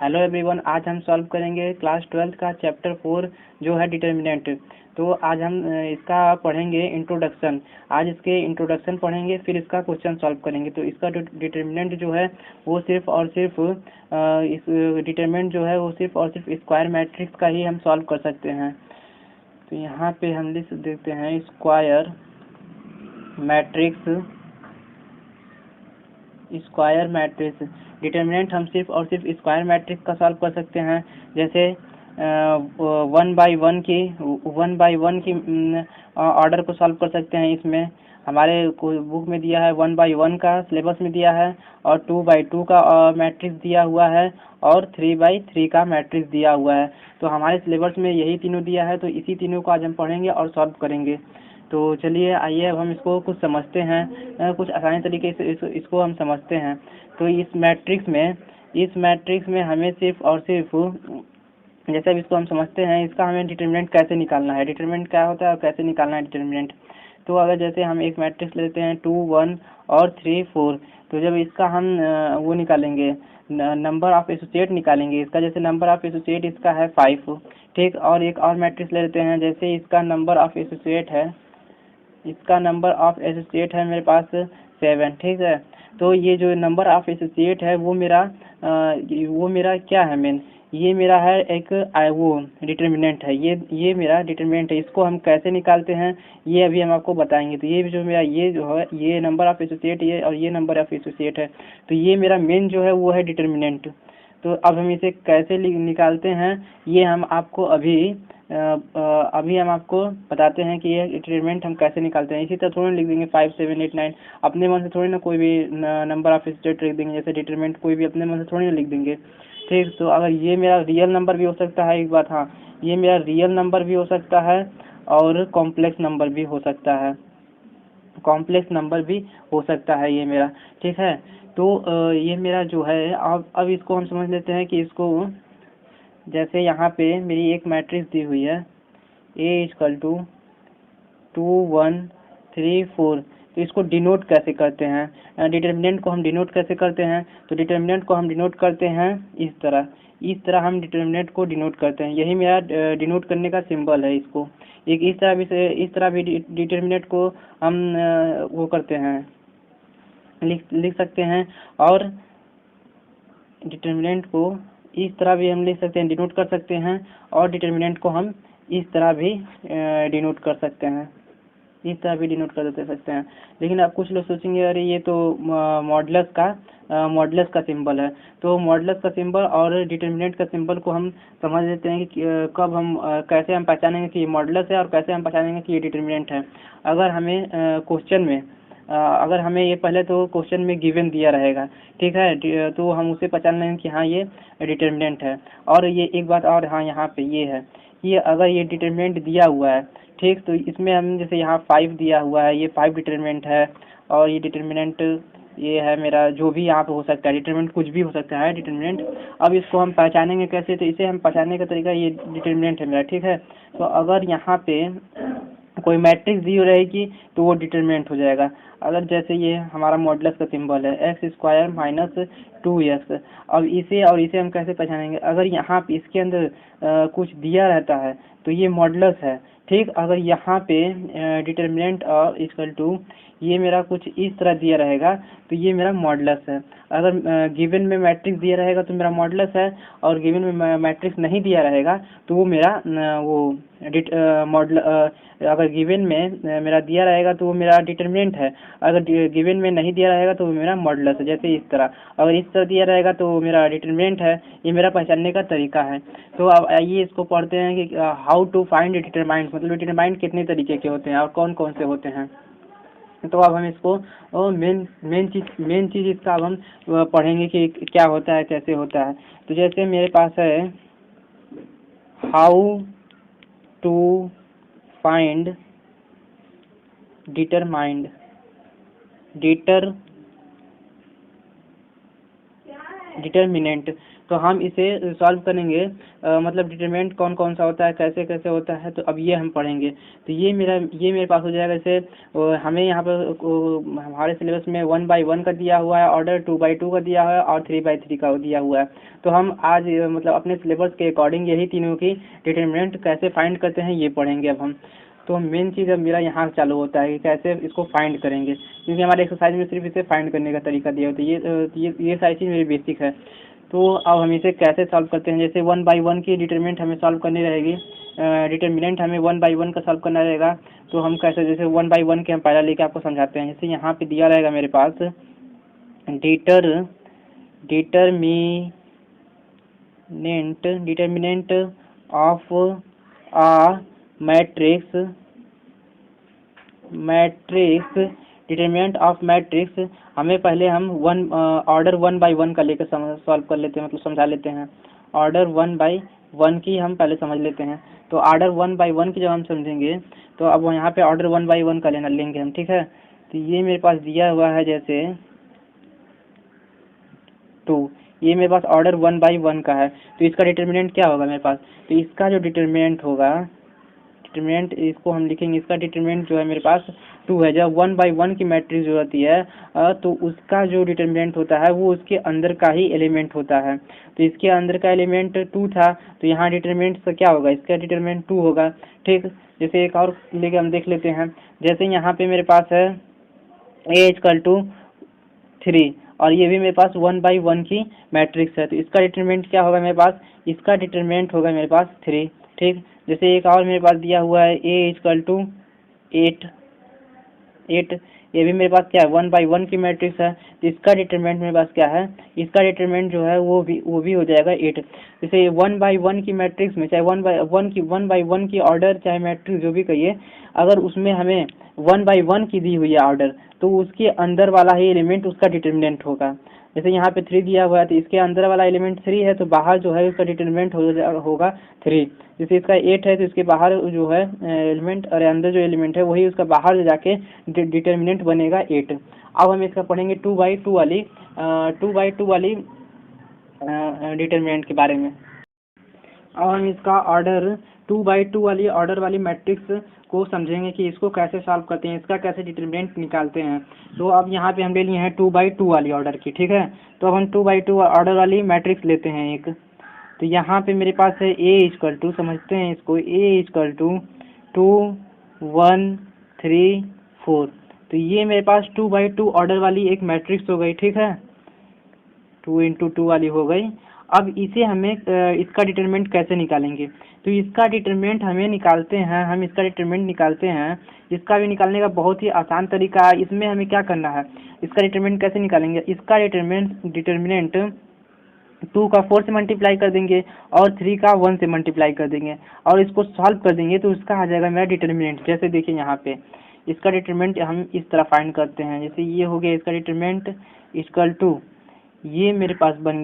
Hello everyone, आज हम solve करेंगे क्लास 12 का चैप्टर 4 जो है डिटर्मिनेंट। तो आज हम इसका पढ़ेंगे इंट्रोडक्शन। आज इसके इंट्रोडक्शन पढ़ेंगे, फिर इसका क्वेश्चन सॉल्व करेंगे। तो इसका डिटर्मिनेंट जो है वो सिर्फ और सिर्फ इस डिटर्मिनेंट जो है वो सिर्फ और सिर्फ स्क्वायर मैट्रिक्स का ही हम सॉल्व कर सकते हैं। तो यहाँ पे हम लिख देते हैं स्क्वायर मैट्रिक्स डिटर्मिनेंट हम सिर्फ और सिर्फ स्क्वायर मैट्रिक्स का सॉल्व कर सकते हैं। जैसे 1 बाई 1 की ऑर्डर को सॉल्व कर सकते हैं। इसमें हमारे बुक में दिया है 1 बाई 1 का सिलेबस में दिया है, और 2 बाई 2 का मैट्रिक्स दिया हुआ है, और 3 बाई 3 का मैट्रिक्स दिया हुआ है। तो हमारे सिलेबस में यही तीनों दिया है, तो इसी तीनों को आज हम पढ़ेंगे और सॉल्व करेंगे। तो चलिए आइए अब हम इसको कुछ समझते हैं, कुछ आसानी तरीके से इसको हम समझते हैं। तो इस मैट्रिक्स में हमें सिर्फ और सिर्फ, जैसे अब इसको हम समझते हैं, इसका हमें डिटर्मिनेंट कैसे निकालना है, डिटर्मिनेंट क्या होता है और कैसे निकालना है डिटर्मिनेंट। तो अगर जैसे हम एक मैट्रिक्स लेते हैं 2 1 और 3 4, तो जब इसका हम वो निकालेंगे, नंबर ऑफ एसोसिएट निकालेंगे इसका, जैसे नंबर ऑफ एसोसिएट इसका है 5, ठीक। और एक और मैट्रिक्स ले लेते हैं, जैसे इसका नंबर ऑफ एसोसिएट है मेरे पास 7, ठीक है। तो ये जो नंबर ऑफ एसोसिएट है वो मेरा क्या है, ये मेरा है एक वो डिटर्मिनेंट है। ये मेरा डिटर्मिनेंट है। इसको हम कैसे निकालते हैं ये अभी हम आपको बताएंगे। तो ये जो मेरा ये जो है, ये नंबर ऑफ एसोसिएट और ये नंबर ऑफ एसोसिएट है, तो ये मेरा मेन जो है वो है डिटर्मिनेंट। तो अब हम इसे कैसे निकालते हैं ये हम आपको अभी हम आपको बताते हैं कि ये डिटर्मिनेंट हम कैसे निकालते हैं। इसी तरह थोड़ी लिख देंगे 5 7 8 9, अपने मन से थोड़ी ना कोई भी नंबर ऑफ एसोसिएट लिख देंगे, जैसे डिटर्मिनेंट कोई भी अपने मन से थोड़ी ना लिख देंगे, ठीक। तो अगर ये मेरा रियल नंबर भी हो सकता है, एक बात, हाँ, ये मेरा रियल नंबर भी हो सकता है और कॉम्प्लेक्स नंबर भी हो सकता है, ये मेरा, ठीक है। तो ये मेरा जो है, अब इसको हम समझ लेते हैं कि इसको, जैसे यहाँ पे मेरी एक मैट्रिक्स दी हुई है A = 2 1 3 4। तो इसको डिनोट कैसे करते हैं, डिटर्मिनेंट को हम डिनोट कैसे करते हैं? तो डिटर्मिनेंट को हम डिनोट करते हैं इस तरह हम डिटर्मिनेंट को डिनोट करते हैं। यही मेरा डिनोट करने का सिंबल है। इसको एक इस तरह भी डिटर्मिनेंट को हम वो करते हैं, लिख सकते हैं। और डिटर्मिनेंट को इस तरह भी हम लिख सकते हैं, डिनोट कर सकते हैं। और डिटर्मिनेंट को हम इस तरह भी डिनोट कर सकते हैं, लेकिन अब कुछ लोग सोचेंगे अरे ये तो मॉडुलस का सिंबल है। तो मॉडुलस का सिंबल और डिटर्मिनेंट का सिंबल को हम समझ लेते हैं कि कब हम कैसे हम पहचानेंगे कि ये मॉडुलस है और कैसे हम पहचानेंगे कि ये डिटर्मिनेंट है। अगर हमें क्वेश्चन में अगर हमें ये पहले तो क्वेश्चन में गिवन दिया रहेगा, ठीक है, तो हम उसे पहचान लेंगे कि हाँ ये डिटर्मिनेंट है। और ये एक बात और, हाँ, यहाँ पे ये है, ये अगर ये डिटर्मिनेंट दिया हुआ है, ठीक, तो इसमें हम जैसे यहाँ 5 दिया हुआ है, ये 5 डिटर्मिनेंट है। और ये डिटर्मिनेंट ये है मेरा, जो भी यहाँ पे हो सकता है डिटर्मिनेंट, कुछ भी हो सकता है डिटर्मिनेंट। अब इसको हम पहचानेंगे कैसे? तो इसे हम पहचानने का तरीका, ये डिटर्मिनेंट है मेरा, ठीक है। तो अगर यहाँ पे कोई मैट्रिक्स दी रहेगी तो वो डिटर्मिनेंट हो जाएगा। अगर जैसे ये हमारा मॉडुलस का सिंबल है x² - 2x, अब इसे और इसे हम कैसे पहचानेंगे? अगर यहाँ पे इसके अंदर कुछ दिया रहता है तो ये मॉडुलस है, ठीक। अगर यहाँ पे डिटर्मिनेंट इक्वल टू ये मेरा कुछ इस तरह दिया रहेगा तो ये मेरा मॉडुलस है। अगर गिवन में मैट्रिक्स दिया रहेगा तो मेरा मॉडुलस है, और गिवन में मैट्रिक्स नहीं दिया रहेगा तो वो मेरा अगर गिवन में मेरा दिया रहेगा तो वो मेरा डिटर्मिनेंट है। अगर गिवन में नहीं दिया रहेगा तो वो मेरा मॉडुलस है। जैसे इस तरह, अगर इस तरह दिया रहेगा तो वो मेरा डिटर्मिनेंट है। ये मेरा पहचानने का तरीका है। तो अब आइए इसको पढ़ते हैं कि हाउ टू फाइंड डिटरमाइंट, मतलब डिटरमाइंट कितने तरीके के होते हैं और कौन कौन से होते हैं। तो अब हम इसको मेन चीज़ इसका अब हम पढ़ेंगे कि क्या होता है, कैसे होता है। तो जैसे मेरे पास है हाउ टू फाइंड डिटर्मिनेंट। तो हम इसे सॉल्व करेंगे, मतलब डिटर्मिनेंट कौन कौन सा होता है, कैसे कैसे होता है, तो अब ये हम पढ़ेंगे। तो ये मेरे पास हो जाएगा। जैसे हमें यहाँ पर हमारे सिलेबस में 1/1 का दिया हुआ है ऑर्डर, 2/2 का दिया हुआ है और 3/3 का दिया हुआ है। तो हम आज मतलब अपने सिलेबस के अकॉर्डिंग यही तीनों की डिटर्मिनेंट कैसे फाइंड करते हैं ये पढ़ेंगे अब हम। तो मेन चीज़ अब मेरा यहाँ चालू होता है कि कैसे इसको फाइंड करेंगे, क्योंकि हमारे एक्सरसाइज में सिर्फ इसे फाइंड करने का तरीका दिया होता है। ये सारी चीज़ मेरी बेसिक है। तो अब हम इसे कैसे सॉल्व करते हैं। जैसे 1/1 की डिटरमिनेंट हमें सॉल्व करनी रहेगी, डिटरमिनेंट हमें 1/1 का सॉल्व करना रहेगा। तो हम कैसे, जैसे 1/1 के हम पहला लेके आपको समझाते हैं। जैसे यहाँ पे दिया रहेगा मेरे पास determinant of a matrix determinant of matrix. हमें पहले हम ऑर्डर 1/1 का लेकर सॉल्व कर लेते हैं, मतलब समझा लेते हैं। ऑर्डर 1/1 की हम पहले समझ लेते हैं। तो ऑर्डर 1/1 की जब हम समझेंगे तो अब यहाँ पे ऑर्डर 1/1 का लेंगे हम, ठीक है। तो ये मेरे पास दिया हुआ है जैसे 2, ये मेरे पास ऑर्डर 1/1 का है। तो इसका डिटरमिनेंट क्या होगा मेरे पास, तो इसका जो डिटरमिनेंट होगा, डिटरमिनेंट इसको हम लिखेंगे, इसका डिटरमिनेंट जो है मेरे पास 2 है। जब 1/1 की मैट्रिक्स जो होती है तो उसका जो डिटरमिनेंट होता है वो उसके अंदर का ही एलिमेंट होता है। तो इसके अंदर का एलिमेंट 2 था, तो यहाँ डिटरमिनेंट क्या होगा, इसका डिटरमिनेंट 2 होगा, ठीक। जैसे एक और लेके हम देख लेते हैं। जैसे यहाँ पे मेरे पास है a=3 और ये भी मेरे पास 1/1 की मैट्रिक्स है। तो इसका डिटरमिनेंट क्या होगा मेरे पास, इसका डिटरमिनेंट होगा मेरे पास 3, ठीक। जैसे एक और मेरे पास दिया हुआ है a=8, ये भी मेरे पास क्या है 1/1 की मैट्रिक्स है। तो इसका डिटरमिनेंट मेरे पास क्या है, इसका डिटरमिनेंट जो है वो भी हो जाएगा 8। जैसे 1/1 की मैट्रिक्स में चाहे 1/1 की ऑर्डर चाहे मैट्रिक्स जो भी कहिए, अगर उसमें हमें 1/1 की दी हुई है ऑर्डर, तो उसके अंदर वाला ही एलिमेंट उसका डिटरमिनेंट होगा। जैसे यहाँ पे 3 दिया हुआ है, तो इसके अंदर वाला एलिमेंट 3 है, तो बाहर जो है उसका डिटरमिनेंट होगा 3। जैसे इसका 8 है, तो इसके बाहर जो है एलिमेंट, और अंदर जो एलिमेंट है वही उसका बाहर जाके डिटरमिनेंट बनेगा 8। अब हम इसका पढ़ेंगे 2/2 वाली डिटरमिनेंट के बारे में। अब हम इसका ऑर्डर 2/2 वाली ऑर्डर वाली मैट्रिक्स को समझेंगे कि इसको कैसे सॉल्व करते हैं, इसका कैसे डिटरमिनेंट निकालते हैं। तो अब यहाँ पे हम ले लिए हैं 2/2 वाली ऑर्डर की, ठीक है। तो अब हम 2/2 ऑर्डर वाली मैट्रिक्स लेते हैं एक। तो यहाँ पे मेरे पास है a=, समझते हैं इसको, a=2 1 3 4। तो ये मेरे पास 2/2 ऑर्डर वाली एक मैट्रिक्स हो गई, ठीक है, 2 × 2 वाली हो गई। अब इसे हमें इसका डिटरमिनेंट कैसे निकालेंगे, तो इसका डिटरमिनेंट हम इसका डिटरमिनेंट निकालते हैं। इसका भी निकालने का बहुत ही आसान तरीका है। इसमें हमें क्या करना है, इसका डिटरमिनेंट कैसे निकालेंगे, इसका डिटरमिनेंट 2 का 4 से मल्टीप्लाई कर देंगे और 3 का 1 से मल्टीप्लाई कर देंगे और इसको सॉल्व कर देंगे, तो इसका आ जाएगा मेरा डिटरमिनेंट। जैसे देखिए यहाँ पे इसका डिटरमिनेंट हम इस तरह फाइंड करते हैं। जैसे ये हो गया इसका डिटरमिनेंट इक्वल टू, ये मेरे पास बन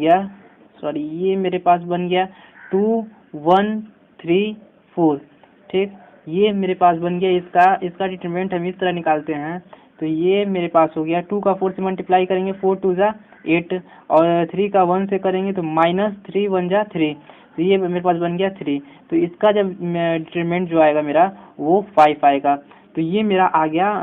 गया 2 1 3 4, ठीक। ये मेरे पास बन गया इसका डिटरमिनेंट हम इस तरह निकालते हैं। तो ये मेरे पास हो गया 2 का 4 से मल्टीप्लाई करेंगे, 4 2 ज़ा 8, और 3 का 1 से करेंगे तो -3 1 ज़ा 3। तो ये मेरे पास बन गया 3। तो इसका जब डिटरमिनेंट जो आएगा मेरा वो 5 आएगा। तो ये मेरा आ गया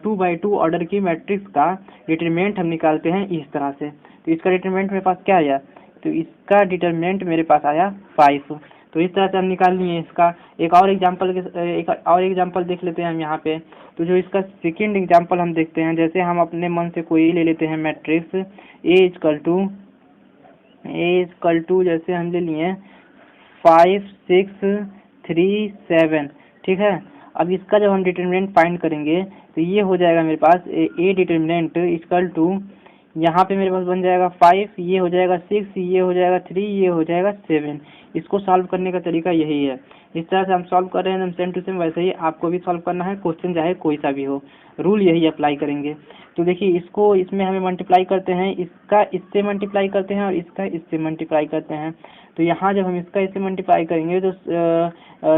2/2 ऑर्डर की मैट्रिक्स का डिटरमिनेंट हम निकालते हैं इस तरह से। तो इसका डिटरमिनेंट मेरे पास क्या आया, तो इसका डिटरमिनेंट मेरे पास आया 5। तो इस तरह से हम निकाल लिए इसका। एक और एग्जांपल देख लेते हैं हम यहाँ पे। तो जो इसका सेकंड एग्जांपल हम देखते हैं, जैसे हम अपने मन से कोई ले लेते हैं मैट्रिक्स a=, जैसे हम ले लिए 5 6 3 7, ठीक है। अब इसका जब हम डिटरमिनेंट फाइंड करेंगे तो ये हो जाएगा मेरे पास a डिटरमिनेंट इक्वल टू, यहाँ पे मेरे पास बन जाएगा 5, ये हो जाएगा 6, ये हो जाएगा 3, ये हो जाएगा 7। इसको सॉल्व करने का तरीका यही है। इस तरह से हम सॉल्व कर रहे हैं, हम सेम टू सेम वैसे ही आपको भी सॉल्व करना है, क्वेश्चन चाहे कोई सा भी हो, रूल यही अप्लाई करेंगे। तो देखिए इसको इसमें हमें मल्टीप्लाई करते हैं, इसका इससे मल्टीप्लाई करते हैं और इसका इससे मल्टीप्लाई करते हैं। तो यहाँ जब हम इसका इससे मल्टीप्लाई करेंगे तो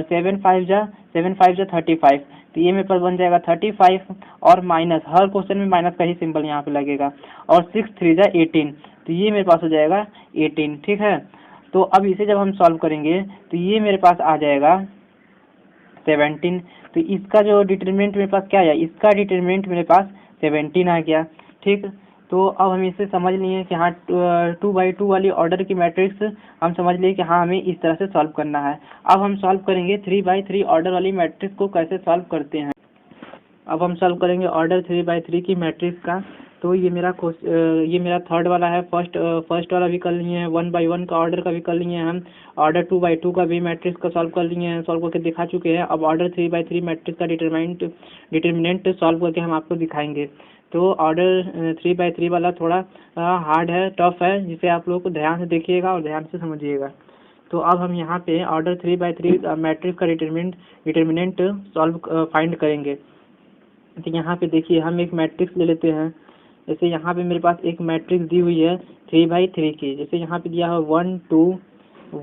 7 5 जा 35, तो ये मेरे पास बन जाएगा 35 और माइनस, हर क्वेश्चन में माइनस का ही सिंबल यहाँ पे लगेगा, और 6 3 जा 18, तो ये मेरे पास हो जाएगा 18। ठीक है, तो अब इसे जब हम सॉल्व करेंगे तो ये मेरे पास आ जाएगा 17। तो इसका जो डिटरमिनेंट मेरे पास क्या है, इसका डिटरमिनेंट मेरे पास 17 आ गया। ठीक, तो अब हम इसे समझ लिए कि हाँ 2x2 वाली ऑर्डर की मैट्रिक्स हम समझ लिए कि हाँ हमें इस तरह से सॉल्व करना है। अब हम सॉल्व करेंगे 3x3 ऑर्डर वाली मैट्रिक्स को कैसे सॉल्व करते हैं। अब हम सॉल्व करेंगे ऑर्डर 3x3 की मैट्रिक्स का। तो ये मेरा थर्ड वाला है, फर्स्ट वाला भी कर लिए हैं, 1x1 का ऑर्डर का भी कर लिए हैं, हम ऑर्डर 2x2 का भी मैट्रिक्स का सॉल्व कर लिए हैं, सॉल्व करके दिखा चुके हैं। अब ऑर्डर 3x3 मैट्रिक्स का डिटरमिनेंट सॉल्व करके हम आपको दिखाएंगे। तो ऑर्डर 3x3 वाला थोड़ा हार्ड है, टफ है, जिसे आप लोग को ध्यान से देखिएगा और ध्यान से समझिएगा। तो अब हम यहाँ पे ऑर्डर 3x3 मैट्रिक्स का डिटरमिनेंट सॉल्व फाइंड करेंगे। तो यहाँ पे देखिए हम एक मैट्रिक्स ले लेते हैं। जैसे यहाँ पे मेरे पास एक मैट्रिक्स दी हुई है 3x3 की, जैसे यहाँ पे दिया है 1 2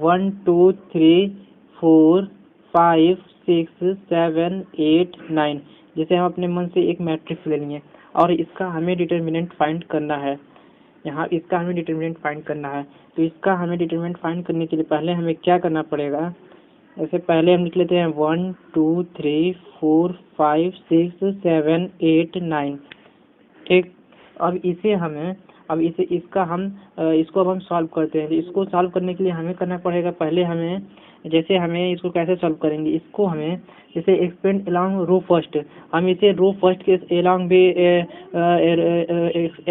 1 2 3 4 5 6 7 8 9, जैसे हम अपने मन से एक मैट्रिक्स ले लिए और इसका हमें डिटरमिनेंट फाइंड करना है। यहाँ इसका हमें डिटरमिनेंट फाइंड करना है। तो इसका हमें डिटरमिनेंट फाइंड करने के लिए पहले हमें क्या करना पड़ेगा, जैसे पहले हम लिख लेते हैं 1 2 3 4 5 6 7 8 9। ठीक, अब इसको अब हम सॉल्व करते हैं। इसको सॉल्व करने के लिए हमें करना पड़ेगा, पहले हमें इसको कैसे सॉल्व करेंगे, इसको हमें जैसे एक्सपेंड अलोंग रो फर्स्ट, हम इसे रो फर्स्ट के अलोंग भी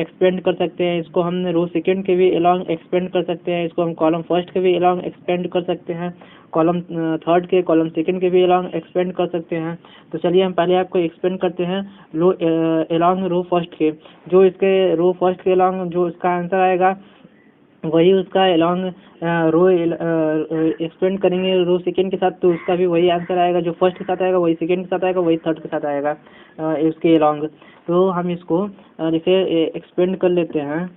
एक्सपेंड कर सकते हैं, इसको हम रो सेकेंड के भी अलोंग एक्सपेंड कर सकते हैं, इसको हम कॉलम फर्स्ट के भी अलोंग एक्सपेंड कर सकते हैं, कॉलम थर्ड के कॉलम सेकेंड के भी अलोंग एक्सपेंड कर सकते हैं। तो चलिए हम पहले आपको एक्सपेंड करते हैं अलोंग रो फर्स्ट के। जो इसके रो फर्स्ट के अलोंग जो इसका आंसर आएगा वही उसका अलोंग रो एक्सपेंड करेंगे रो सेकेंड के साथ, तो उसका भी वही आंसर आएगा, जो फर्स्ट के साथ आएगा वही सेकेंड के साथ आएगा, वही थर्ड के साथ आएगा उसके अलोंग। तो हम इसको जैसे एक्सपेंड कर लेते हैं,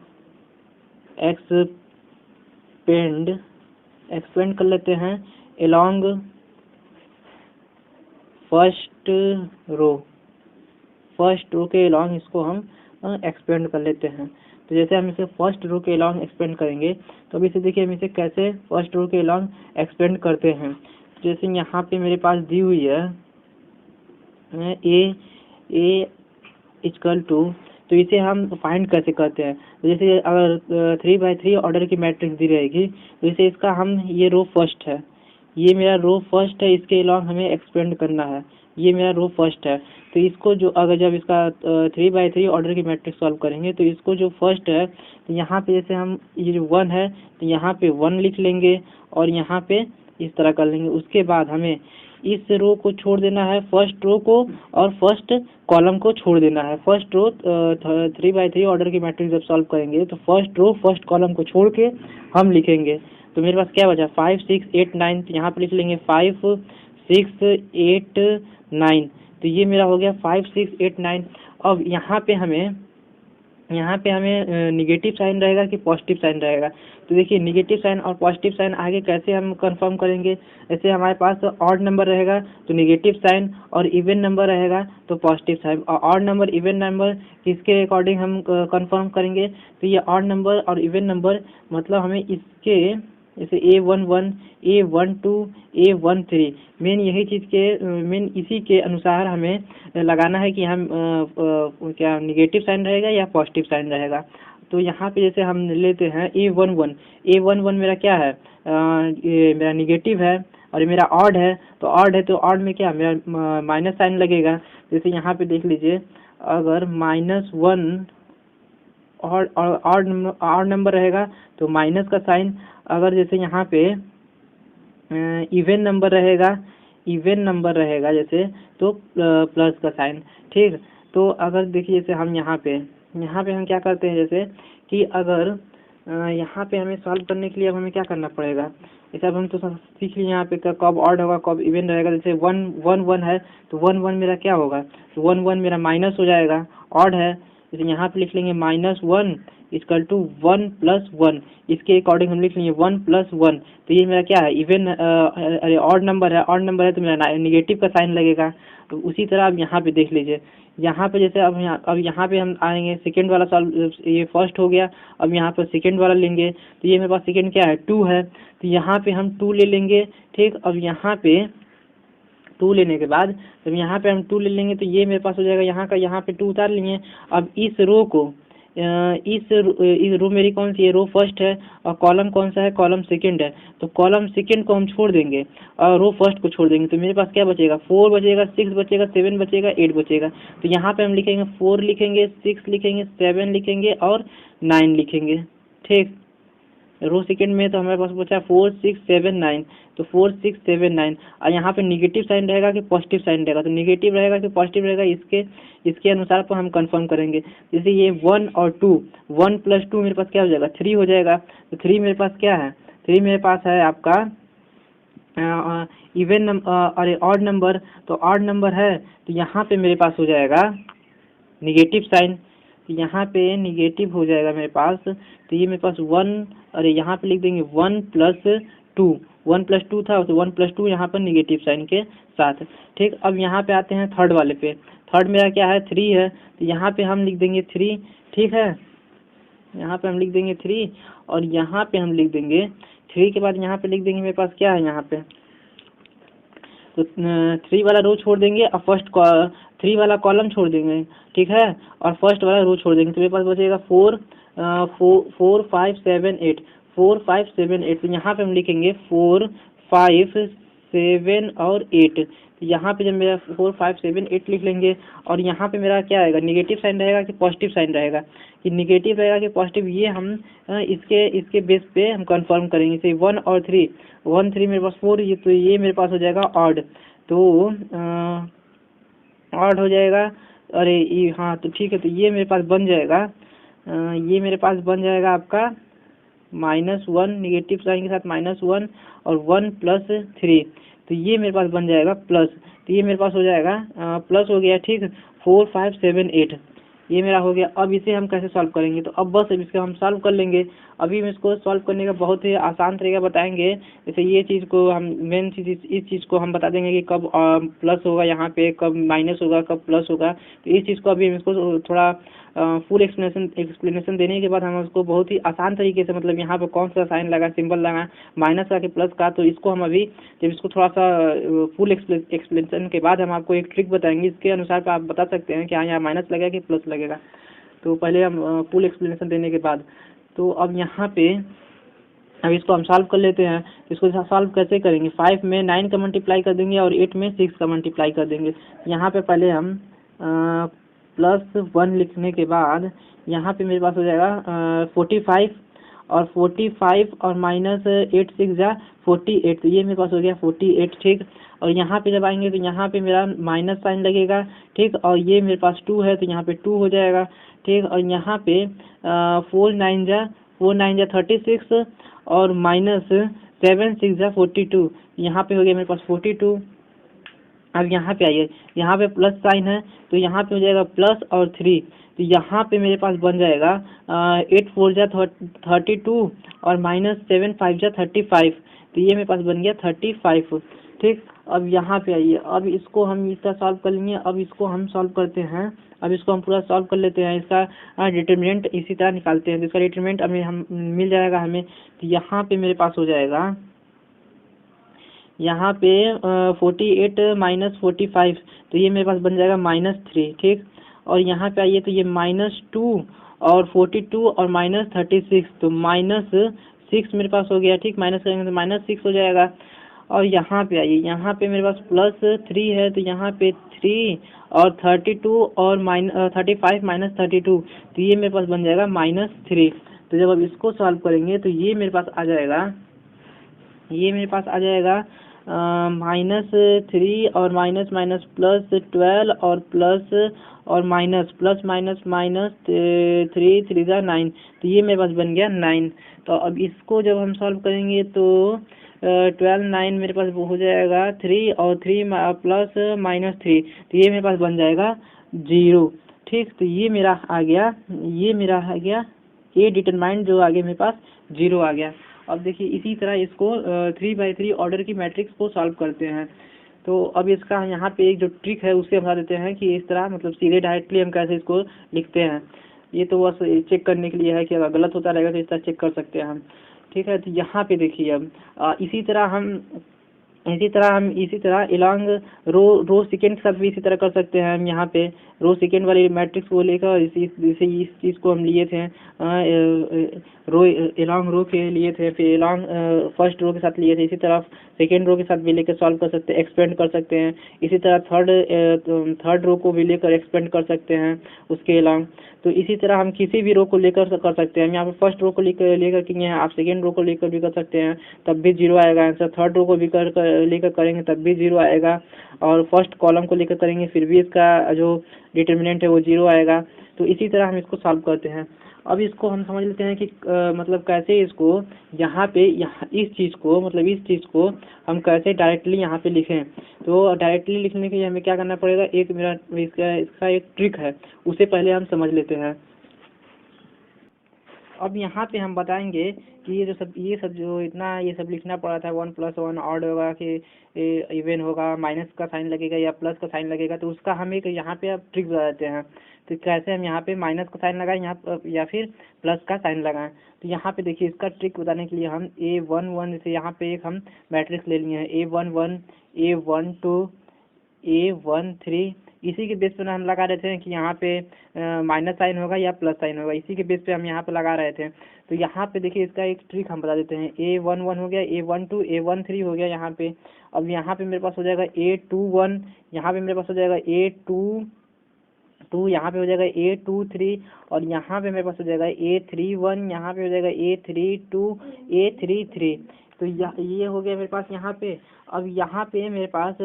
एक्सपेंड कर लेते हैं अलोंग फर्स्ट रो के अलोंग इसको हम एक्सपेंड कर लेते हैं। तो जैसे हम इसे फर्स्ट रो के अलोंग एक्सपेंड करेंगे, तो अभी से देखिए हम इसे कैसे फर्स्ट रो के अलोंग एक्सपेंड करते हैं। जैसे यहाँ पे मेरे पास दी हुई है ए इक्वल टू, तो इसे हम फाइंड कैसे करते हैं। तो जैसे अगर 3x3 ऑर्डर की मैट्रिक्स दी रहेगी, तो जैसे इसका हम ये रो फर्स्ट है, ये मेरा रो फर्स्ट है, इसके अलोंग हमें एक्सपेंड करना है, ये मेरा रो फर्स्ट है। तो इसको जो अगर जब इसका 3x3 ऑर्डर की मैट्रिक्स सॉल्व करेंगे, तो इसको जो फर्स्ट है, तो यहाँ पे जैसे हम ये जो 1 है तो यहाँ पे 1 लिख लेंगे और यहाँ पे इस तरह कर लेंगे। उसके बाद हमें इस रो को छोड़ देना है, फर्स्ट रो को और फर्स्ट कॉलम को छोड़ देना है। फर्स्ट रो 3x3 ऑर्डर की मैट्रिक्स जब सॉल्व करेंगे तो फर्स्ट रो फर्स्ट कॉलम को छोड़ के हम लिखेंगे। तो मेरे पास क्या बचा 5 6 8 9, तो यहाँ पे लिख लेंगे 5 6 8 9, तो ये मेरा हो गया 5 6 8 9। अब यहाँ पे हमें निगेटिव साइन रहेगा कि पॉजिटिव साइन रहेगा। तो देखिए निगेटिव साइन और पॉजिटिव साइन आगे कैसे हम कंफर्म करेंगे। जैसे हमारे पास ऑड नंबर रहेगा तो निगेटिव साइन, और इवन नंबर रहेगा तो पॉजिटिव साइन। और ऑड नंबर इवन नंबर किसके अकॉर्डिंग हम कंफर्म करेंगे, तो ये ऑड नंबर और इवन नंबर मतलब हमें इसके जैसे A11 A12 A13 मेन इसी के अनुसार हमें लगाना है कि हम क्या निगेटिव साइन रहेगा या पॉजिटिव साइन रहेगा। तो यहाँ पे जैसे हम लेते हैं A11 मेरा क्या है, ये मेरा निगेटिव है और ये मेरा ऑड है। तो ऑड में क्या मेरा माइनस साइन लगेगा। जैसे यहाँ पे देख लीजिए, अगर -1 ऑड नंबर रहेगा तो माइनस का साइन, अगर जैसे यहाँ पे इवन नंबर रहेगा जैसे तो प्लस का साइन। ठीक, तो अगर देखिए जैसे हम यहाँ पे हम क्या करते हैं, जैसे कि अगर यहाँ पे हमें सॉल्व करने के लिए अब हमें क्या करना पड़ेगा, जैसे अब हम तो सीख लिए यहाँ पे कब ऑड होगा कब इवन रहेगा। जैसे 1 1 1 है तो 1 1 मेरा क्या होगा, तो 1 1 मेरा माइनस हो जाएगा, ऑड है, जैसे यहाँ पे लिख लेंगे -1 इक्वल टू 1 + 1, इसके अकॉर्डिंग हम लिख लेंगे 1 + 1, तो ये मेरा क्या है, इवन अरे ऑड नंबर है, ऑड नंबर है तो मेरा निगेटिव का साइन लगेगा। तो उसी तरह आप यहाँ पे देख लीजिए, यहाँ पे जैसे अब यहाँ पे हम आएंगे सेकंड वाला सॉल्व, ये फर्स्ट हो गया, अब यहाँ पर सेकंड वाला लेंगे, तो ये मेरे पास सेकंड क्या है 2 है, तो यहाँ पे हम 2 ले लेंगे। ठीक, अब यहाँ पे 2 लेने के बाद जब यहाँ पे हम 2 ले लेंगे तो ये मेरे पास हो जाएगा, यहाँ का यहाँ पे 2 उतार लिए। अब इस रो को इस रो मेरी कौन सी है, रो फर्स्ट है, और कॉलम कौन सा है, कॉलम सेकंड है, तो कॉलम सेकंड को हम छोड़ देंगे और रो फर्स्ट को छोड़ देंगे, तो मेरे पास क्या बचेगा, 4 बचेगा, 6 बचेगा, 7 बचेगा, 8 बचेगा। तो यहाँ पे हम लिखेंगे 4 लिखेंगे, 6 लिखेंगे, 7 लिखेंगे और 9 लिखेंगे। ठीक, रो सेकंड में तो हमारे पास बचा 4 6 7 9, तो 4 6 7 9, और यहाँ पे निगेटिव साइन रहेगा कि पॉजिटिव साइन रहेगा, तो निगेटिव रहेगा कि पॉजिटिव रहेगा, इसके अनुसार पर हम कंफर्म करेंगे। जैसे ये 1 और 2, 1 + 2 मेरे पास क्या हो जाएगा, 3 हो जाएगा, तो 3 मेरे पास क्या है, 3 मेरे पास है आपका इवन अरे ऑड नंबर, तो ऑड नंबर है तो यहाँ पे मेरे पास हो जाएगा निगेटिव साइन, तो यहाँ पे निगेटिव हो जाएगा मेरे पास, तो ये मेरे पास 1, अरे यहाँ पे लिख देंगे 1 + 2, 1 + 2 था तो 1 + 2 यहाँ पर निगेटिव साइन के साथ। ठीक, अब यहाँ पे आते हैं थर्ड वाले पे, थर्ड मेरा क्या है 3 है, तो यहाँ पे हम लिख देंगे 3। ठीक है, यहाँ पे हम लिख देंगे 3, और यहाँ पे हम लिख देंगे 3 के बाद यहाँ पे लिख देंगे मेरे पास क्या है, यहाँ पे तो 3 वाला रो छोड़ देंगे और फर्स्ट 3 वाला कॉलम छोड़ देंगे। ठीक है, और फर्स्ट वाला रो छोड़ देंगे, तो मेरे पास बचेगा 4 4 5 7 8, 4 5 7 8, तो यहाँ पे हम लिखेंगे 4 5 7 और 8, तो यहाँ पे जब मेरा 4 5 7 8 लिख लेंगे, और यहाँ पे मेरा क्या आएगा, निगेटिव साइन रहेगा कि पॉजिटिव साइन रहेगा, कि निगेटिव रहेगा कि पॉजिटिव, ये हम इसके बेस पे हम कंफर्म करेंगे। जैसे 1 और 3, 1 3 मेरे पास 4, ये तो ये मेरे पास हो जाएगा ऑड, तो ऑड हो जाएगा। अरे ये हाँ, तो ठीक है, तो ये मेरे पास बन जाएगा, ये मेरे पास बन जाएगा आपका -1 निगेटिव साइन के साथ -1 और 1 + 3, तो ये मेरे पास बन जाएगा प्लस, तो ये मेरे पास हो जाएगा प्लस हो गया। ठीक, 4 5 7 8 ये मेरा हो गया। अब इसे हम कैसे सॉल्व करेंगे, तो अब बस इसको हम सॉल्व कर लेंगे। अभी हम इसको सॉल्व करने का बहुत ही आसान तरीका बताएंगे। जैसे ये चीज़ को हम मेन चीज़ इस चीज़ को हम बता देंगे कि कब प्लस होगा, यहाँ पे कब माइनस होगा, कब प्लस होगा, तो इस चीज़ को अभी हम इसको थोड़ा फुल एक्सप्लेनेशन देने के बाद हम उसको बहुत ही आसान तरीके से, मतलब यहाँ पे कौन सा साइन लगा, सिंबल लगा, माइनस का कि प्लस का, तो इसको हम अभी जब इसको थोड़ा सा फुल एक्सप्लेनेशन के बाद हम आपको एक ट्रिक बताएंगे, इसके अनुसार पर आप बता सकते हैं कि हाँ यहाँ माइनस लगेगा कि प्लस लगेगा। तो पहले हम फुल एक्सप्लेनेशन देने के बाद, तो अब यहाँ पे अब इसको हम सॉल्व कर लेते हैं। इसको सॉल्व कैसे करेंगे, 5 में 9 का मल्टीप्लाई कर देंगे और 8 में 6 का मल्टीप्लाई कर देंगे। यहाँ पे पहले हम +1 लिखने के बाद यहाँ पे मेरे पास हो जाएगा 45 और 45 और -8 6 जा 48, तो ये मेरे पास हो गया 48। ठीक, और यहाँ पे जब आएंगे तो यहाँ पे मेरा माइनस साइन लगेगा। ठीक, और ये मेरे पास 2 है तो यहाँ पे 2 हो जाएगा। ठीक, और यहाँ पे 4 9 जा 36 और -7 6 जा 42, यहाँ पे हो गया मेरे पास 42। अब यहाँ पे आइए, यहाँ पे प्लस साइन है तो यहाँ पे हो जाएगा प्लस और 3, तो यहाँ पे मेरे पास बन जाएगा 8 4 जा 32 और -7 5 जा 35, तो ये मेरे पास बन गया 35। ठीक, अब यहाँ पे आइए, अब इसको हम इसका सॉल्व कर लेंगे। अब इसको हम सॉल्व करते हैं, अब इसको हम पूरा सॉल्व कर लेते हैं। इसका डिटरमिनेंट इसी तरह निकालते हैं, तो इसका डिटरमिनेंट अभी हम मिल जाएगा हमें। तो यहाँ पे मेरे पास हो जाएगा, यहाँ पे 48 - 45, तो ये मेरे पास बन जाएगा -3। ठीक, और यहाँ पे आइए तो ये -2 और 42 और -36, तो -6 मेरे पास हो गया। ठीक, माइनस करेंगे तो -6 हो जाएगा। और यहाँ पे आइए, यहाँ पे मेरे पास +3 है तो यहाँ पे 3 और 32 और 35 - 32, तो ये मेरे पास बन जाएगा -3। तो जब अब इसको सॉल्व करेंगे तो ये मेरे पास आ जाएगा, ये मेरे पास आ जाएगा -3 और माइनस माइनस प्लस 12 और प्लस और माइनस प्लस माइनस माइनस 3 × 9, तो ये मेरे पास बन गया 9। तो अब इसको जब हम सॉल्व करेंगे तो 12 9 मेरे पास वो हो जाएगा 3 और 3 प्लस -3, तो ये मेरे पास बन जाएगा 0। ठीक, तो ये मेरा आ गया ए डिटरमाइंड, जो आगे मेरे पास 0 आ गया। अब देखिए इसी तरह इसको 3×3 ऑर्डर की मैट्रिक्स को सॉल्व करते हैं। तो अब इसका यहाँ पे एक जो ट्रिक है उससे बता देते हैं कि इस तरह मतलब सीधे डायरेक्टली हम कैसे इसको लिखते हैं। ये तो बस चेक करने के लिए है कि अगर गलत होता रहेगा तो इस तरह चेक कर सकते हैं हम। ठीक है, तो यहाँ पे देखिए अब इसी तरह हम इसी तरह इलांग रो सेकेंड के साथ भी इसी तरह कर सकते हैं। हम यहाँ पे रो सेकेंड वाली मैट्रिक्स को लेकर इस चीज़ को हम लिए थे, रो इलांग रो के लिए थे, फिर इलांग फर्स्ट रो के साथ लिए थे। इसी तरह सेकेंड रो के साथ भी लेकर सॉल्व कर सकते हैं, एक्सपेंड कर सकते हैं। इसी तरह थर्ड रो को भी लेकर एक्सपेंड कर सकते हैं उसके इलांग। तो इसी तरह हम किसी भी रो को लेकर कर सकते हैं। यहाँ पे फर्स्ट रो को लेकर किए हैं, आप सेकेंड रो को लेकर भी कर सकते हैं, तब भी 0 आएगा आंसर। थर्ड रो को भी लेकर करेंगे तब भी 0 आएगा, और फर्स्ट कॉलम को लेकर करेंगे फिर भी इसका जो डिटर्मिनेंट है वो 0 आएगा। तो इसी तरह हम इसको सॉल्व करते हैं। अब इसको हम समझ लेते हैं कि मतलब कैसे इसको यहाँ इस चीज़ को हम कैसे डायरेक्टली यहाँ पे लिखें। तो डायरेक्टली लिखने के लिए हमें क्या करना पड़ेगा, एक मेरा इसका एक ट्रिक है, उसे पहले हम समझ लेते हैं। अब यहाँ पे हम बताएंगे कि ये सब जो इतना ये सब लिखना पड़ा था, 1 + 1 ऑड होगा कि इवन होगा, माइनस का साइन लगेगा या प्लस का साइन लगेगा, तो उसका हम एक यहाँ पे अब ट्रिक बता देते हैं। तो कैसे हम यहाँ पे माइनस का साइन लगाएं यहाँ या फिर प्लस का साइन लगाएं। तो यहाँ पे देखिए इसका ट्रिक बताने के लिए हम A11 जैसे यहाँ पे एक हम मैट्रिक्स ले लिए हैं, A11 A12 A13, इसी के बेस पे हम लगा रहे थे कि यहाँ पे माइनस साइन होगा या प्लस साइन होगा, इसी के बेस पे हम यहाँ पे लगा रहे थे। तो यहाँ पे देखिए इसका एक ट्रिक हम बता देते हैं। A11 हो गया, A12 A13 हो गया यहाँ पे। अब यहाँ पे मेरे पास हो जाएगा A21, यहाँ पे मेरे पास हो जाएगा A22, यहाँ पे हो जाएगा A23, और यहाँ पे मेरे पास हो जाएगा A31, यहाँ पे हो जाएगा A32 A33। तो ये हो गया मेरे पास यहाँ पे। अब यहाँ पे मेरे पास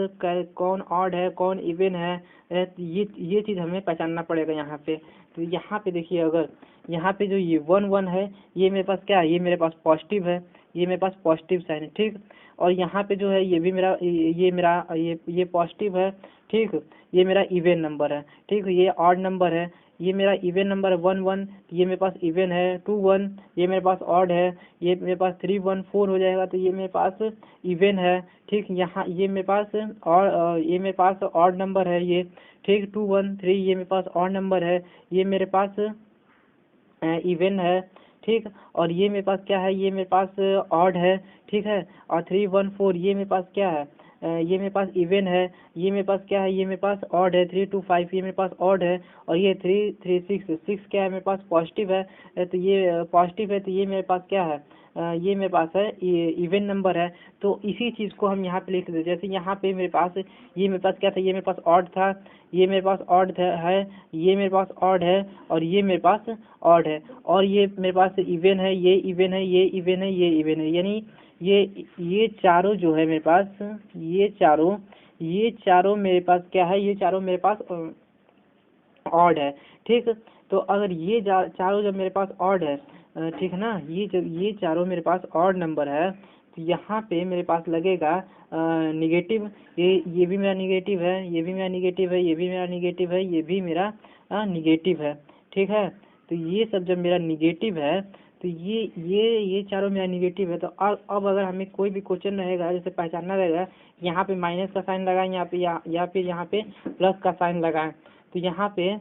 कौन ऑड है कौन इवन है, ये चीज़ हमें पहचानना पड़ेगा यहाँ पे। तो यहाँ पे देखिए अगर यहाँ पे जो ये 1 1 है, ये मेरे पास क्या है, ये मेरे पास पॉजिटिव है, ये मेरे पास पॉजिटिव साइन है। ठीक, और यहाँ पे जो है ये भी मेरा ये पॉजिटिव है। ठीक, ये मेरा इवन नंबर है। ठीक, ये ऑड नंबर है, ये मेरा इवन नंबर है 1 1, ये मेरे पास इवन है। 2 1 ये मेरे पास ऑड है, ये मेरे पास 3 1 4 हो जाएगा, तो ये मेरे पास इवन है। ठीक, यहाँ ये मेरे पास ऑड नंबर है ये। ठीक, 2 1 3 ये मेरे पास ऑड नंबर है, ये मेरे पास इवन है। ठीक, और ये मेरे पास क्या है, ये मेरे पास ऑड है। ठीक है, और 3 1 4 ये मेरे पास क्या है, ये मेरे पास इवन है। ये मेरे पास क्या है, ये मेरे पास ऑड है। 3 2 5 ये मेरे पास ऑड है, और ये 3 3 6 क्या है मेरे पास पॉजिटिव है। तो ये पॉजिटिव है, तो ये मेरे पास क्या है, ये मेरे पास है इवन नंबर है। तो इसी चीज़ को हम यहाँ पे लिख देते, जैसे यहाँ पे मेरे पास ये मेरे पास क्या था, ये मेरे पास ऑड था, ये मेरे पास ऑड है, ये मेरे पास ऑड है, और ये मेरे पास ऑड है, और ये मेरे पास इवन है, ये इवन है, ये इवन है, ये इवन है। यानी ये चारों जो है मेरे पास, ये चारों मेरे पास क्या है, ये चारों मेरे पास ऑड है। ठीक, तो अगर ये चारों जब मेरे पास ऑड है, ठीक है ना, ये चारों मेरे पास ऑड नंबर है, तो यहाँ पे मेरे पास लगेगा निगेटिव। ये भी मेरा निगेटिव है, ये भी मेरा निगेटिव है, ये भी मेरा निगेटिव है, ये भी मेरा निगेटिव है। ठीक है, तो ये सब जब मेरा निगेटिव है, तो ये चारों मेरा निगेटिव है। तो अब अगर हमें कोई भी क्वेश्चन रहेगा, जैसे पहचानना रहेगा यहाँ पे माइनस का साइन लगाएं, या फिर यहाँ पे प्लस का साइन लगाएं, तो यहाँ पे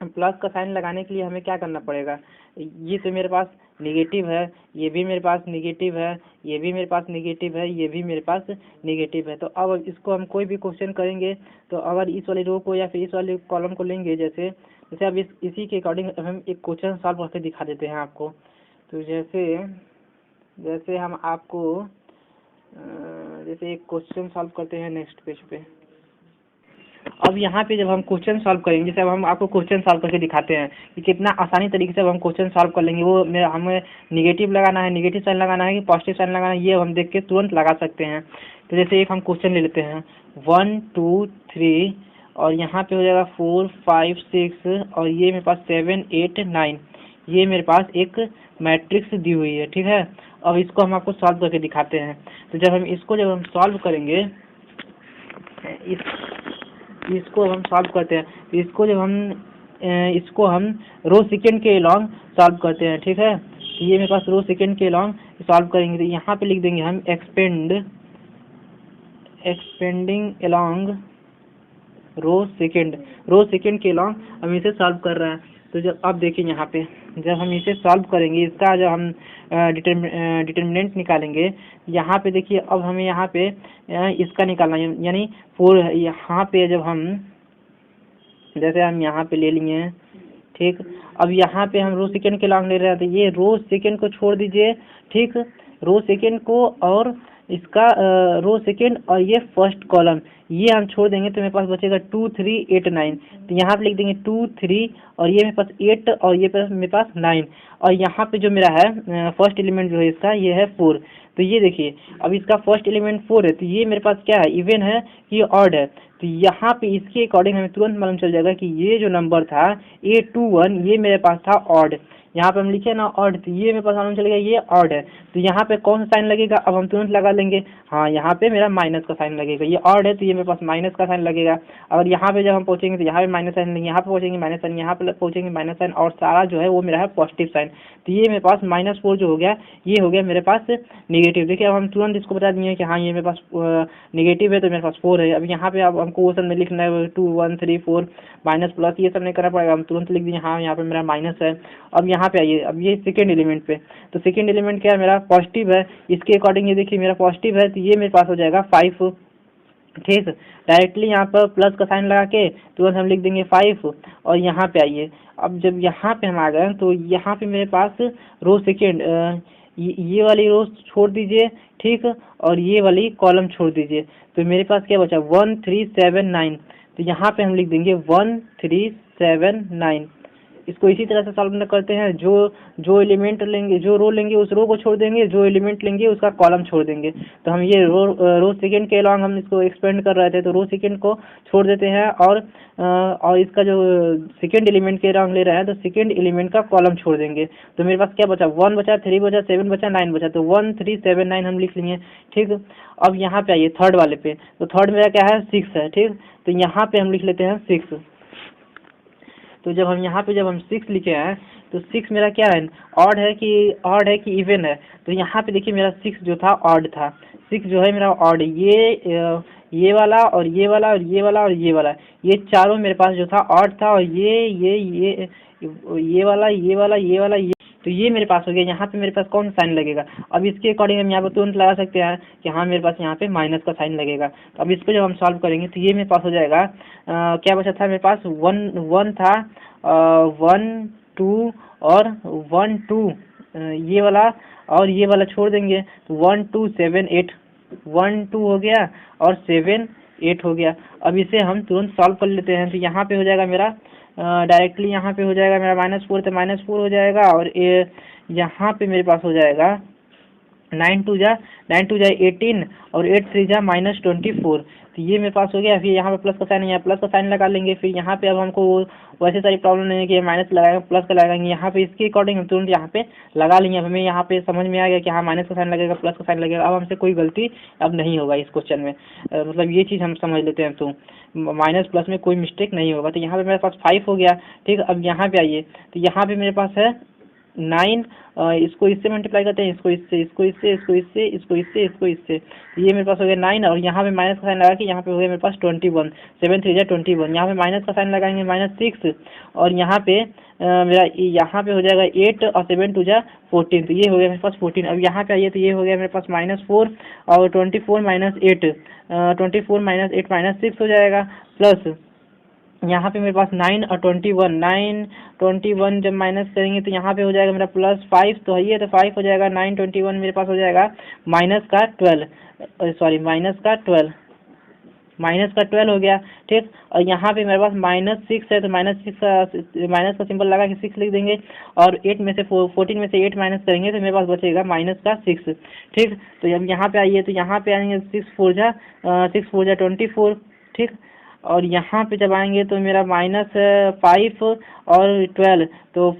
प्लस का साइन लगाने के लिए हमें क्या करना पड़ेगा, ये तो मेरे पास निगेटिव है, ये भी मेरे पास निगेटिव है, ये भी मेरे पास निगेटिव है, ये भी मेरे पास निगेटिव है। तो अब इसको हम कोई भी क्वेश्चन करेंगे, तो अगर इस वाली रो को या फिर इस वाले कॉलम को लेंगे, जैसे अब इसी के अकॉर्डिंग हम एक क्वेश्चन सॉल्व करके दिखा देते हैं आपको। तो जैसे हम आपको जैसे एक क्वेश्चन सॉल्व करते हैं नेक्स्ट पेज पे। अब यहाँ पे जब हम क्वेश्चन सॉल्व करेंगे, जैसे अब हम आपको क्वेश्चन सॉल्व करके दिखाते हैं कि कितना आसानी तरीके से अब हम क्वेश्चन सॉल्व कर लेंगे। वो मेरा हमें निगेटिव लगाना है, निगेटिव साइन लगाना है कि पॉजिटिव साइन लगाना है, ये हम देख के तुरंत लगा सकते हैं। तो जैसे एक हम क्वेश्चन ले लेते हैं 1 2 3 और यहाँ पे हो जाएगा 4 5 6 और ये मेरे पास 7 8 9, ये मेरे पास एक मैट्रिक्स दी हुई है, ठीक है। अब इसको हम आपको सॉल्व करके दिखाते हैं। तो जब हम सॉल्व करेंगे, इसको हम सॉल्व करते हैं, इसको हम रो सेकेंड के लॉन्ग सॉल्व करते हैं, ठीक है। तो ये मेरे पास रो सेकेंड के लॉन्ग सॉल्व करेंगे, तो यहाँ पे लिख देंगे हम एक्सपेंडिंग अलॉन्ग रो सेकेंड के लॉन्ग हम इसे सॉल्व कर रहे हैं। तो जब अब देखिए यहाँ पे जब हम इसे सॉल्व करेंगे, इसका जब हम डिटर्मिनेंट निकालेंगे, यहाँ पे देखिए अब हमें यहाँ पे इसका निकालना है, यानी 4 है। यहाँ पे जब हम जैसे हम यहाँ पे ले लिए हैं, ठीक। अब यहाँ पे हम रो सेकेंड के लॉन्ग ले रहे हैं, तो ये रो सेकेंड को छोड़ दीजिए, ठीक, रो सेकेंड को और इसका रो सेकेंड और ये फर्स्ट कॉलम ये हम छोड़ देंगे, तो मेरे पास बचेगा 2 3 8 9। तो यहाँ पे लिख देंगे 2 3 और ये मेरे पास 8 और ये मेरे पास 9 और यहाँ पे जो मेरा है फर्स्ट एलिमेंट जो है इसका ये है 4। तो ये देखिए अब इसका फर्स्ट एलिमेंट 4 है, तो ये मेरे पास क्या है, इवन है कि ऑड है। तो यहाँ पे इसके अकॉर्डिंग हमें तुरंत मालूम चल जाएगा कि ये जो नंबर था A21 ये मेरे पास था ऑड। यहाँ पे हम लिखे ना ऑड, तो ये मेरे पास मालूम चलेगा ये ऑड है। तो यहाँ पे कौन सा साइन लगेगा, अब हम तुरंत लगा लेंगे। हाँ, यहाँ पे मेरा माइनस का साइन लगेगा, ये ऑड है तो ये मेरे पास माइनस का साइन लगेगा। और यहाँ पे जब हम पहुँचेंगे तो यहाँ पे माइनस साइन, यहाँ पे पहुँचेंगे माइनस साइन, यहाँ पे पहुँचेंगे माइनस साइन और सारा जो है वो मेरा है पॉजिटिव साइन। तो ये मेरे पास -4 जो हो गया ये हो गया मेरे पास निगेटिव। देखिए अब हम तुरंत इसको बता दिए कि हाँ ये मेरे पास निगेटिव है तो मेरे पास 4 है। अब यहाँ पे अब हमको क्वेश्चन में लिखना है 2 1 3 4 माइनस प्लस ये सब नहीं करना पड़ेगा, हम तुरंत लिख दिए हाँ यहाँ पे मेरा माइनस है। अब यहाँ पे आइए, अब ये सेकेंड एलिमेंट पे, तो सेकेंड एलिमेंट क्या है मेरा पॉजिटिव है, इसके अकॉर्डिंग ये देखिए मेरा पॉजिटिव है तो ये मेरे पास हो जाएगा 5, ठीक। डायरेक्टली यहाँ पर प्लस का साइन लगा के तुरंत हम लिख देंगे 5 और यहाँ पे आइए। अब जब यहाँ पे हम आ गए तो यहाँ पे मेरे पास रो सेकेंड ये वाली रो छोड़ दीजिए, ठीक, और ये वाली कॉलम छोड़ दीजिए। तो मेरे पास क्या बचा 1 3 7 9। तो यहाँ पे हम लिख देंगे 1 3 7 9। इसको इसी तरह से सॉल्व करते हैं, जो एलिमेंट लेंगे, जो रो लेंगे उस रो को छोड़ देंगे, जो एलिमेंट लेंगे उसका कॉलम छोड़ देंगे। तो हम ये रो सेकेंड के अलॉन्ग हम इसको एक्सपेंड कर रहे थे, तो रो सेकेंड को छोड़ देते हैं और इसका जो सेकेंड एलिमेंट के अलॉन्ग ले रहे हैं तो सेकेंड एलिमेंट का कॉलम छोड़ देंगे। तो मेरे पास क्या बचा 1 बचा, 3 बचा, 7 बचा, 9 बचा। तो 1 3 7 9 हम लिख लिए, ठीक। अब यहाँ पे आइए थर्ड वाले पे, तो थर्ड मेरा क्या है 6 है, ठीक। तो यहाँ पे हम लिख लेते हैं 6। तो जब हम 6 लिखे हैं तो 6 मेरा क्या है, ऑड है कि इवन है। तो यहाँ पे देखिए मेरा 6 जो था ऑड था, 6 जो है मेरा ऑड, ये वाला और ये वाला और ये वाला और ये वाला, ये चारों मेरे पास जो था ऑड था और ये वाला ये, तो ये मेरे पास हो गया। यहाँ पे मेरे पास कौन सा साइन लगेगा, अब इसके अकॉर्डिंग हम यहाँ पे तुरंत लगा सकते हैं कि हाँ मेरे पास यहाँ पे माइनस का साइन लगेगा। तो अब इसको जब हम सॉल्व करेंगे तो ये मेरे पास हो जाएगा क्या बचा था मेरे पास 1 था 1 2 और 1 2 ये वाला और ये वाला छोड़ देंगे, तो 1 2 7 8 1 2 हो गया और 7 8 हो गया। अब इसे हम तुरंत सॉल्व कर लेते हैं। तो यहाँ पे हो जाएगा मेरा डायरेक्टली यहाँ पे हो जाएगा मेरा -4, तो -4 हो जाएगा और यहाँ पे मेरे पास हो जाएगा 9 2 जा 18 और 8 3 जा -24। तो ये मेरे पास हो गया। फिर यहाँ पे प्लस का साइन है, यहाँ प्लस का साइन लगा लेंगे। फिर यहाँ पे अब हमको वैसे सारी प्रॉब्लम नहीं है कि माइनस लगाएंगे प्लस का लगाएंगे, यहाँ पे इसके अकॉर्डिंग हम तुरंत यहाँ पे लगा लेंगे। अब हमें यहाँ पे समझ में आ गया कि हाँ माइनस का साइन लगेगा प्लस का साइन लगेगा, अब हमसे कोई गलती अब नहीं होगा इस क्वेश्चन में। मतलब ये चीज़ हम समझ लेते हैं, तो माइनस प्लस में कोई मिस्टेक नहीं होगा। तो यहाँ पे मेरे पास 5 हो गया, ठीक। अब यहाँ पे आइए, तो यहाँ पे मेरे पास है 9, इसको इससे मल्टीप्लाई करते हैं, इसको इससे, इसको इससे, इसको इससे, इसको इससे, इसको इससे, ये मेरे पास हो गया 9 और यहाँ पे माइनस का साइन लगा के यहाँ पे हो गया मेरे पास 21, 7 3 जा 21। यहाँ पे माइनस का साइन लगाएंगे -6 और यहाँ पे मेरा यहाँ पे हो जाएगा 8 और 7 2 जा 14। तो ये हो गया मेरे पास 14। अब यहाँ पे आइए, तो ये हो गया मेरे पास -4 और 24 -8 24 -8 -6 हो जाएगा, प्लस यहाँ पे मेरे पास 9 और 21 जब माइनस करेंगे तो यहाँ पे हो जाएगा मेरा +5, तो है, तो 5 हो जाएगा। 9 21 मेरे पास हो जाएगा माइनस का 12, माइनस का 12 हो गया, ठीक। और यहाँ पे मेरे पास -6 है, तो माइनस का सिंबल लगा के 6 लिख देंगे, और 8 में से 14 में से 8 माइनस करेंगे तो मेरे पास बचेगा माइनस का 6, ठीक। तो अब यहाँ पे आइए, तो यहाँ पे आएंगे 6 4 जा 24, ठीक। और यहाँ पे जब आएंगे तो मेरा -5 और 12, तो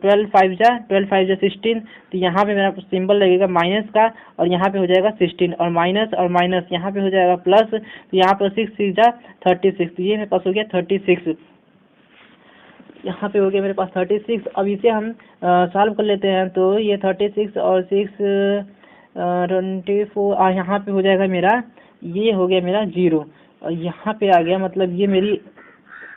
12 5 जा 16, तो यहाँ पे मेरा सिंबल लगेगा माइनस का, और यहाँ पे हो जाएगा 16, और माइनस यहाँ पे हो जाएगा प्लस, तो यहाँ पे 6 6 जा 36, तो ये मेरे पास हो गया 36, यहाँ पे हो गया मेरे पास 36। अब इसे हम सॉल्व कर लेते हैं, तो ये 36 और 6 24, और यहाँ पे हो जाएगा मेरा, ये हो गया मेरा 0, और यहाँ पे आ गया, मतलब ये मेरी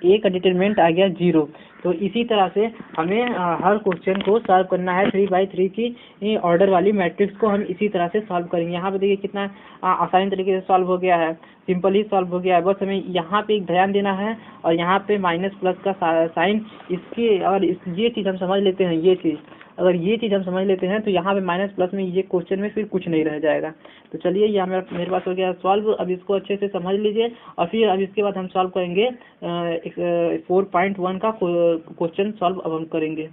ए का डिटरमिनेंट आ गया 0। तो इसी तरह से हमें हर क्वेश्चन को सॉल्व करना है। 3x3 की ऑर्डर वाली मैट्रिक्स को हम इसी तरह से सॉल्व करेंगे। यहाँ पे देखिए कितना आसानी तरीके से सॉल्व हो गया है, सिंपल ही सॉल्व हो गया है। बस हमें यहाँ पे एक ध्यान देना है, और यहाँ पे माइनस प्लस का साइन, इसकी और ये चीज़ हम समझ लेते हैं, ये चीज़ अगर ये चीज़ हम समझ लेते हैं तो यहाँ पे माइनस प्लस में ये क्वेश्चन में फिर कुछ नहीं रह जाएगा। तो चलिए, यहाँ मेरे पास हो गया सॉल्व। अब इसको अच्छे से समझ लीजिए, और फिर अब इसके बाद हम सॉल्व करेंगे 4.1 का क्वेश्चन सॉल्व अब हम करेंगे।